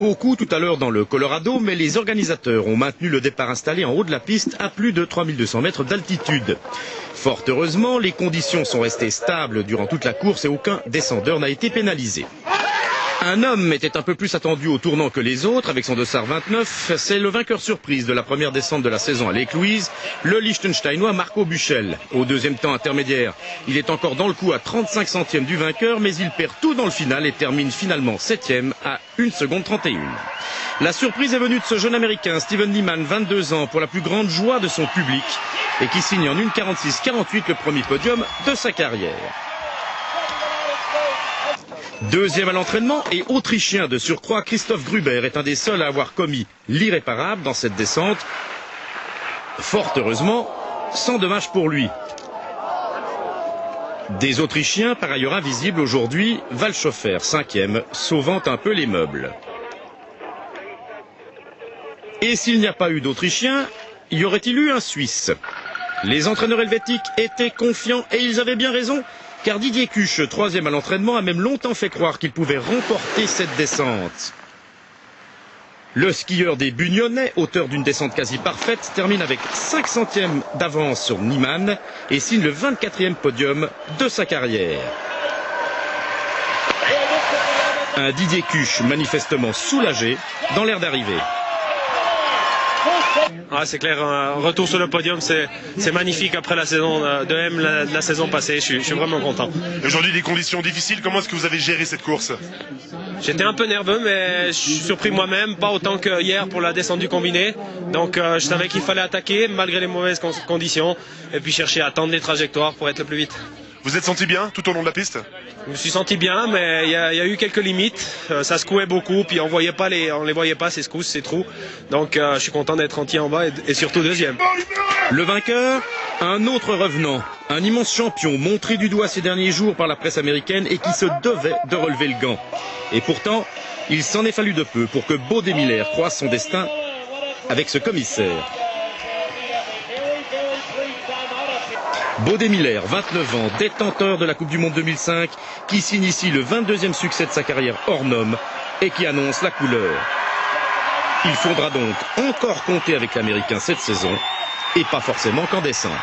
Au coup tout à l'heure dans le Colorado, mais les organisateurs ont maintenu le départ installé en haut de la piste à plus de 3200 mètres d'altitude. Fort heureusement, les conditions sont restées stables durant toute la course et aucun descendeur n'a été pénalisé. Un homme était un peu plus attendu au tournant que les autres avec son dossard 29. C'est le vainqueur surprise de la première descente de la saison à Lake Louise, le Liechtensteinois Marco Buchel. Au deuxième temps intermédiaire, il est encore dans le coup à 35 centièmes du vainqueur, mais il perd tout dans le final et termine finalement 7e à 1 seconde 31. La surprise est venue de ce jeune américain, Steven Niemann, 22 ans, pour la plus grande joie de son public, et qui signe en 1:46:48 le premier podium de sa carrière. Deuxième à l'entraînement et autrichien de surcroît, Christoph Gruber est un des seuls à avoir commis l'irréparable dans cette descente. Fort heureusement, sans dommage pour lui. Des Autrichiens, par ailleurs invisibles aujourd'hui, Walchhofer, 5e, sauvant un peu les meubles. Et s'il n'y a pas eu d'Autrichiens, y aurait-il eu un Suisse? Les entraîneurs helvétiques étaient confiants et ils avaient bien raison. Car Didier Cuche, 3e à l'entraînement, a même longtemps fait croire qu'il pouvait remporter cette descente. Le skieur des Bugnonnais, auteur d'une descente quasi parfaite, termine avec 5 centièmes d'avance sur Niemann et signe le 24e podium de sa carrière. Un Didier Cuche manifestement soulagé dans l'air d'arrivée. Ah, c'est clair, un retour sur le podium, c'est magnifique après la saison de M, la saison passée, je suis vraiment content. Aujourd'hui, des conditions difficiles, comment est-ce que vous avez géré cette course? J'étais un peu nerveux, mais je suis surpris moi-même, pas autant que hier pour la descente du combiné. Donc je savais qu'il fallait attaquer malgré les mauvaises conditions et puis chercher à tendre les trajectoires pour être le plus vite. Vous êtes senti bien tout au long de la piste? Je me suis senti bien, mais il y a eu quelques limites. Ça secouait beaucoup, puis on les voyait pas ces secousses, ces trous. Donc je suis content d'être entier en bas et surtout deuxième. Le vainqueur, un autre revenant, un immense champion montré du doigt ces derniers jours par la presse américaine et qui se devait de relever le gant. Et pourtant, il s'en est fallu de peu pour que Bode Miller croise son destin avec ce commissaire. Bode Miller, 29 ans, détenteur de la Coupe du Monde 2005, qui signe ici le 22e succès de sa carrière hors norme et qui annonce la couleur. Il faudra donc encore compter avec l'Américain cette saison, et pas forcément qu'en descente.